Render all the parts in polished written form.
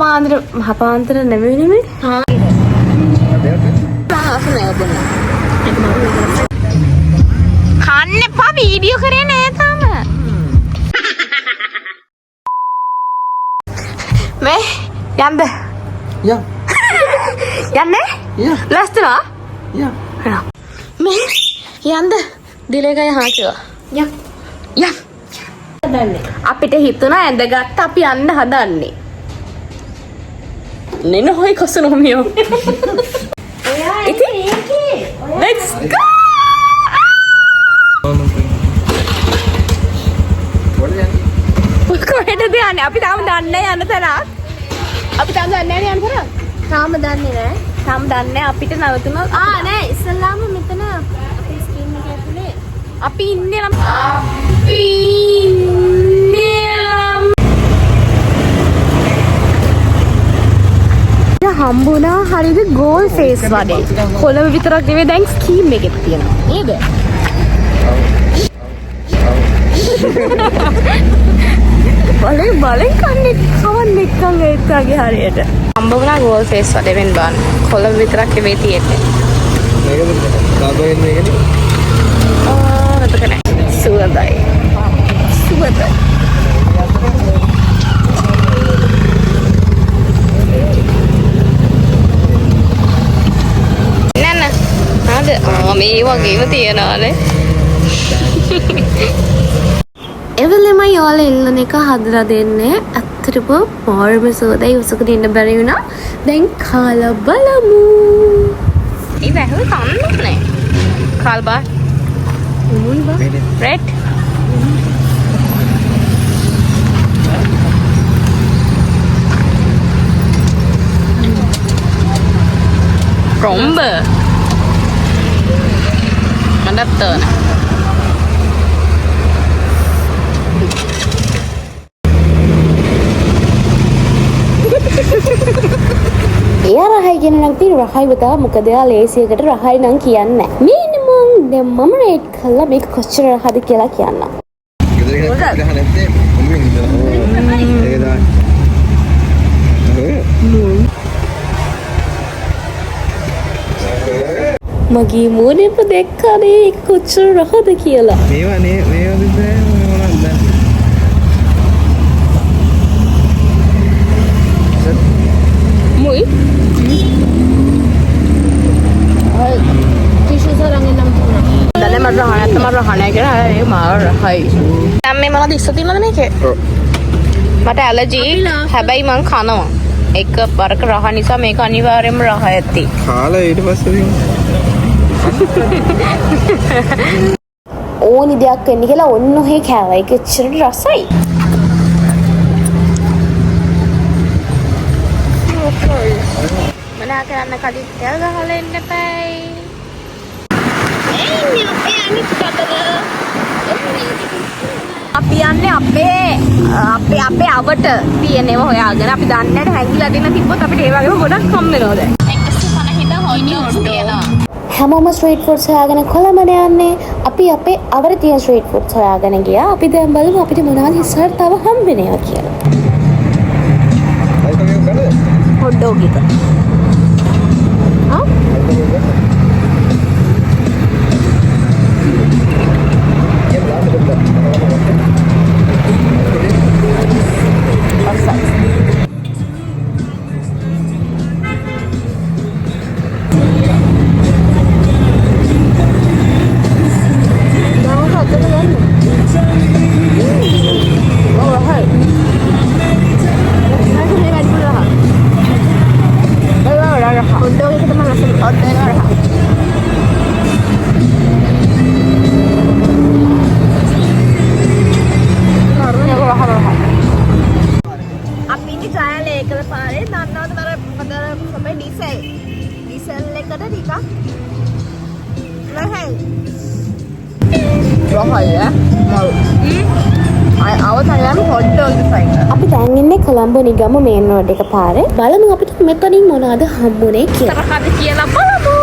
මහපාන්තර නෙමෙයි. කන්න එපා වීඩියෝ කරේ නෑ තාම. මේ යන්න. යන්නේ? ලස්තනා? මේ යන්න. දිලේගය හාකිවා. යම්. අපිට හිතුණා ඇඳගත්ත අපි යන්න හදන්නේ. නෙන හොයි කොසනෝමියෝ. ඉතින් let's go. කොහෙටද යන්නේ? අපි තාම දන්නේ යන්න තරක්. අපි තාම දන්නේ නැහැ යන්න තරක්. තාම දන්නේ නැහැ. තාම දන්නේ අපිට නවතුණා. නෑ ඉස්සල්ලාම මෙතන අපේ ස්ක්‍රීන් එක ඇතුලේ අපි ඉන්නේ නම් හම්බුණා හරිද ගෝල් ෆේස් වගේ. කොළඹ විතරක් නෙවෙයි දැන් ස්කීම් එකෙත් තියෙනවා. නේද? බලෙන් කන්නේ කවන්න එක්කන් ඒත්ගේ හරියට. හම්බුණා ගෝල් ෆේස් වගේ වෙන්න බෑ. කොළඹ විතරක් නෙවෙයි තියෙන්නේ. මේකද දාගෝ එන්නේ ඒකනේ. මතක නැහැ. සුවඳයි. මේ වගේම තියනවානේ. එවලම යාළ එල්ලන එක හදලා දෙන්නේ. ඇත්තටම මාර්ම සෝදයි උසකට ඉන්න බැරි වුණා. දැන් කාලා බලමු. ඒ වැහුව කන්නත් නෑ. කාල්බා. රෙඩ්. Rombe. Adapter. එයා රහයි කියන නම් තියෙන රහයි වතා මොකද එයා ලේසියකට රහයි නම් කියන්නේ නැහැ. මේ මම දැන් මම රේට් කළා මේක කොච්චර රහද කියලා කියන්න. මගේ මූණෙම දැක්කනේ කොච්චර රහද කියලා. මේවා Muy. Tisu sarang enam puluh. Dalam marahana kira marahai. Kami malah disatuin lagi nih kayak. Mata allergy, habai mang khana mang. Ek barak rahani sa mereka aniwaryam rahayati. Khala itu pasti. Oh ni dia kan ni kalau onno he kawai ke cerita rasai. Mana කරන්න කලින් තෙල් ගහලා එන්න එපයි. අපි යන්නේ අපේ අවට තියෙනව හොයාගෙන අපි දන්නේ නැහැ හැංගිලා දෙන්න තිබ්බොත් අපිට ඒ වගේම ගොඩක් හම් වෙනවා දැන්. 150 හොයිනි ඔට්ටු තියෙනවා. හැමෝම ස්ට්‍රීට් ෆුඩ්ස් හොයාගෙන කොළඹට යන්නේ. අපි අපේ අවට තියෙන ස්ට්‍රීට් ෆුඩ්ස් හොයාගෙන ගියා. අපි දැන් බලමු අපිට මොනවද ඉස්සරහට තව හම් වෙනවා කියලා. hot dog එක. අපි දැන් ඉන්නේ කොළඹ නිගම මේන් රෝඩ් එක පාරේ. බලමු අපිට මෙතනින් මොනවද හම්බුනේ කියලා. තරහද කියලා බලමු.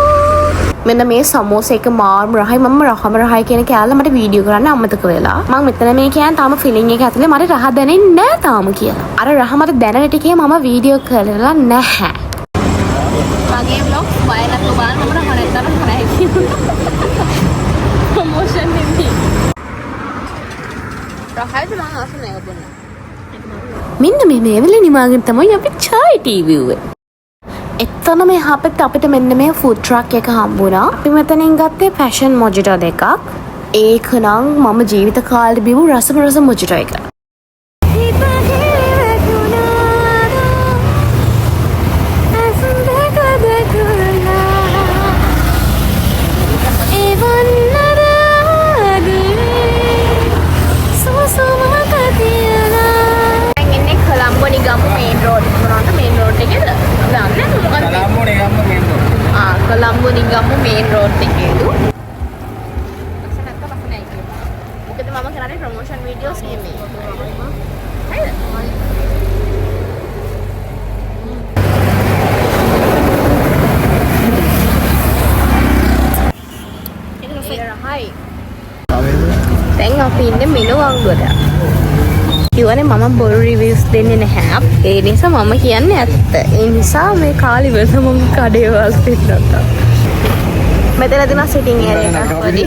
මෙන්න මේ සමෝස එක මාර්ම රහයි මම රහම රහයි කියන කෑල්ල මට වීඩියෝ කරන්න අමතක වෙලා. මම මෙතන මේ කියන්නේ තාම ෆීලිං එක ඇතුලේ මට රහ දැනෙන්නේ නැහැ තාම කියලා. අර රහ මට දැනෙන ටිකේ මම වීඩියෝ කරලා නැහැ. මගේ vlog වයලත් ඔබාන මම රහ නැත්තම් කරයි ප්‍රොමෝෂන් නෙමෙයි. රහයිද මම ආස නෑ ඔබන්න. මෙන්න මේ වෙලේ නිමාගෙන තමයි අපි chai TV උවේ. එතන මේ හපෙත් අපිට මෙන්න මේ ෆුඩ් ට්‍රක් එක හම්බුණා. අපි මෙතනින් ගත්තේ පැෂන් මොජිටෝ දෙකක්. ඒක නම් මම ජීවිත කාලේ බිමු රසම මොජිටෝ එක. Colombo Ningamu main road එකේදු. ලස්සනක් ලස්සනයි කියලා. මොකද මම කරන්නේ ප්‍රොමෝෂන් වීඩියෝස් නෙමෙයි. හරිද? හයි. දැන් අපි ඉන්නේ මෙනු අංගුවද. ඉවනේ මම බොරු රිවිව්ස් දෙන්නේ නැහැ. ඒ නිසා මම කියන්නේ ඇත්ත. ඒ නිසා මේ කාලි වෙලම මම කඩේ වාස්තේ නැත්තා. මෙතන දෙන සිටින් ඒරියා එකක් වඩි.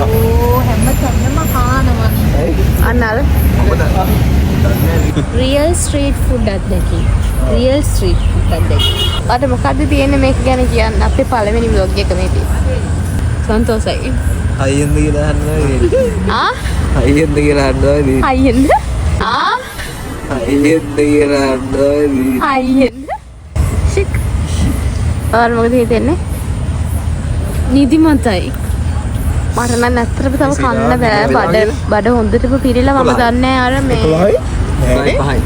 ඕ හැම තැනම කානවා. අන්නල්. රියල් ස්ට්‍රීට් ෆුඩ් අත්දැකීම්. රියල් ස්ට්‍රීට් ෆුඩ් අත්දැකීම්. අද මොකද්ද තියෙන්නේ මේක ගැන කියන්න අපේ පළවෙනි vlog එක මේකේ. සන්තෝසයි. අයියෙන්ද කියලා අහනවා. ආ? අයියෙන්ද කියලා අහනවා. අයියෙන්ද? ආ? අයියෙන්ද කියලා අහනවා. අයියෙන්ද? ෂික්. ඔයාලා මොකද හිතන්නේ? නිදිමතයි. මට නම් ඇත්තටම තව කන්න බෑ. බඩ හොඳටම පිරීලා මම දන්නේ අර මේ 11යි.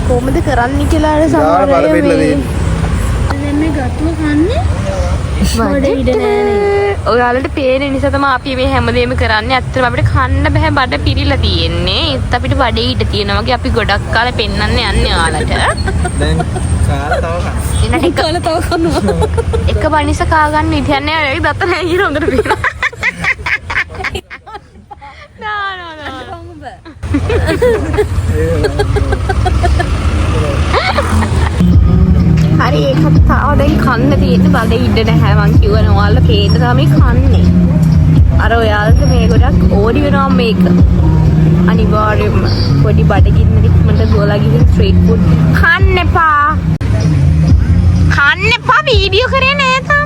කොහොමද කරන්න කියලා අර සමහර අය මේ දැන් මේ ගත්තුව කන්නේ බඩ ඉඩ නෑනේ. ඔයාලට පේන නිසා තමයි අපි මේ හැමදේම කරන්නේ. ඇත්තටම අපිට කන්න බෑ බඩ පිරීලා තියෙන්නේ. ඒත් අපිට බඩේ ඉඩ තියෙනවා වගේ අපි ගොඩක් කාලේ පෙන්නන්න යන්නේ ඔයාලට. දැන් කාලා තව කන්න. එනට කාලා තව කනවා. එක බනිස කා ගන්න ඉතියන්නේ අය දත නෑ ඊර හොඳට පේනවා. හරි ඒකත් තාම දැන් කන්න තියෙන බඩේ ඉඩ නැහැ මං කිව්වනේ ඔයාලා පේන්න තමයි කන්නේ. අර ඔයාලට මේ ගොඩක් ඕඩි වෙනවා මේක. අනිවාර්යයෙන්ම පොඩි බඩගින්න ඉක්මනට ගෝලා ගිහින් ස්ට්‍රීට් ෆුඩ් කන්න එපා. කන්න එපා වීඩියෝ කරේ නෑ තාම.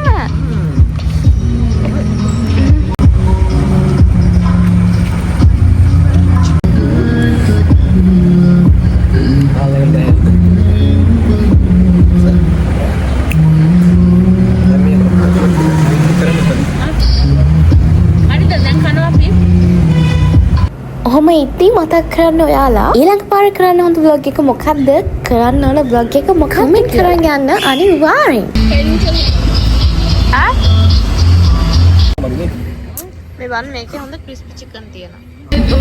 ඔහොම ඉතින් මතක් කරන්න ඔයාලා ඊළඟ පාර කරන්න හොඳ vlog එක මොකක්ද කරන්න ඕන vlog එක මොකක්ද කමෙන්ට් කරන් යන්න අනිවාර්යෙන්. මේ වань මේකේ හොඳ ක්‍රිස්පි චිකන් තියෙනවා.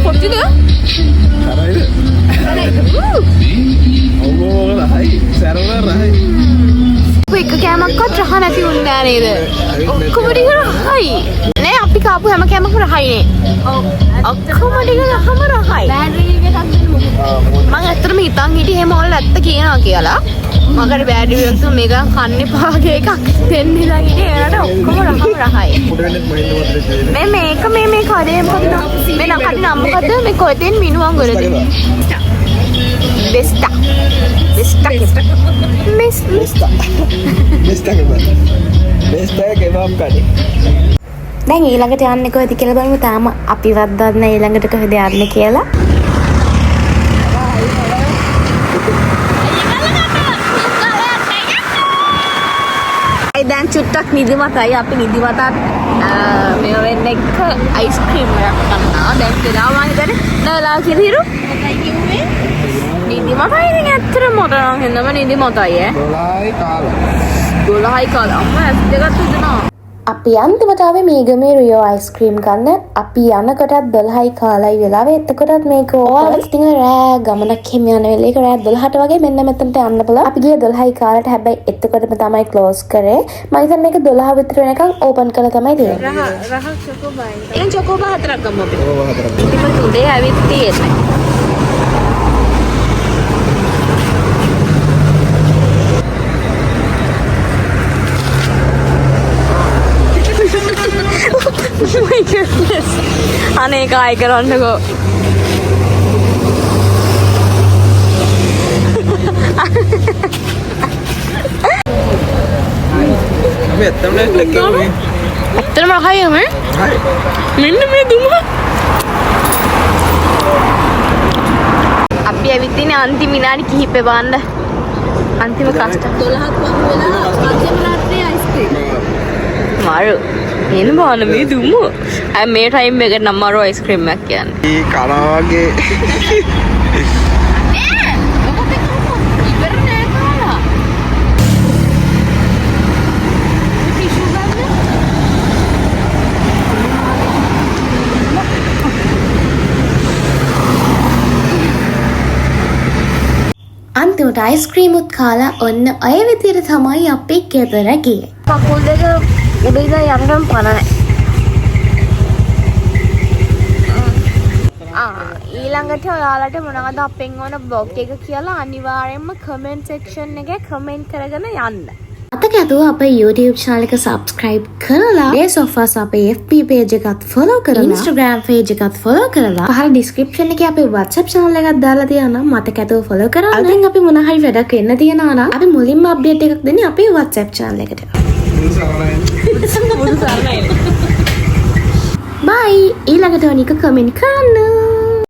පොඩ්ඩද? කරයිද? ඕගෝ රහයි සරවල රහයි. එක කෑමක්වත් රහ නැති වුණේ නෑ නේද? ඔක්කොම ටික රහයි. නේ අපි කාපු හැම කෑමක්ම රහයිනේ. ඔව්. ඔක්කොම ටික රහම රහයි. බෑඩරි එකක් දෙන්න මොකද? මම ඇත්තටම හිතන් හිටියේ එහෙම ඔයාලා ඇත්ත කියනවා කියලා. මකට බෑඩරි එකක් තුන මේක කන්න එපා වගේ එකක් දෙන්න ඉඳන් හිටියේ ඒකට ඔක්කොම රහම රහයි. මේක මේ කඩේ මොකද? මේ නකඩ නම මොකද? මේ කොහෙන් මිනුවන් වලද? Besta. කebab කඩේ. දැන් ඊළඟට යන්නේ කොහෙද කියලා බලමු. තාම අපිවත් දන්නේ ඊළඟට කොහෙද යන්නේ කියලා. දැන් චුට්ටක් නිදිමතයි. අපි නිදිමතත් මේ වෙන්න එක අයිස්ක්‍රීම් එකක් ගන්නවා. දැන් කියලා මම හිතන්නේ නෑලා කියලා හිරු. මොකයි කිව්වේ? නිදිමතයි නේ ඇත්තටම මට නම් හින්දම නිදිමතයි ඈ. 12යි කාලා. 12යි කාලා. අම්ම ඇස් දෙකත් උදනවා. අපි අන්තිමට ආවේ මේ ගමේ රියෝ අයිස්ක්‍රීම් ගන්න. අපි යනකොටත් 12යි කාලයි වෙලාව. එතකොටත් මේක ඔයාලට ඉතින් රෑ ගමනක් එහෙම යන වෙලේ ඒක රෑ 12ට වගේ මෙන්න මෙතනට යන්න පුළුවන්. අපි ගියේ 12යි කාලට. හැබැයි එතකොටම තමයි ක්ලෝස් කරේ. මම හිතන්නේ මේක 12 විතර වෙනකන් ඕපන් කරලා තමයි තියෙන්නේ. රහ චොකෝබා. එහෙනම් චොකෝබා හතරක් ගමු අපි. ඕව හතරක්. ඉතින් උදේ ඇවිත් තියෙන්නේ. Oh my goodness. අනේ කායි කරන්නකෝ. අපි ඇත්තම ලැක්කේ. ඇත්තටම රහයි මේ? හරි. මෙන්න මේ දුම. අපි ඇවිත් ඉන්නේ අන්තිම විනාඩි කිහිපේ බලන්න. අන්තිම කෂ්ට 12ක් වගේ වෙලා මධ්‍යම රාත්‍රියේ අයිස්ක්‍රීම්. මාරු. එන්න බාන මේ දුම. මේ ටයිම් එකට නම් මාරු අයිස්ක්‍රීම් එකක් කියන්නේ. මේ කනවා වගේ. අන්තිමට අයිස්ක්‍රීමුත් කාලා ඔන්න ඔය විදිහට තමයි අපි ගෙදර ගියේ. කකුල් දෙක උඩ ඉඳන් යන්නම පන නැහැ. ඊළඟට ඔයාලට මොනවද අපෙන් ඕන බ්ලොග් එක කියලා අනිවාර්යයෙන්ම කමෙන්ට් සෙක්ෂන් එකේ කමෙන්ට් කරගෙන යන්න. අතක ඇතුව අපේ YouTube channel එක subscribe කරලා ඒ සොෆාස් අපේ FB page එකත් follow කරලා Instagram page එකත් follow කරලා පහළ description එකේ අපේ WhatsApp channel එකත් දාලා තියෙනවා මතක ඇතුව follow කරන්න. අලුතෙන් අපි මොන හරි වැඩක් වෙන්න තියනවා නම් අපි මුලින්ම update එකක් දෙන්නේ අපේ WhatsApp channel එකට. බුදු සරණයි. bye ඊළඟට අනික comment කරන්න.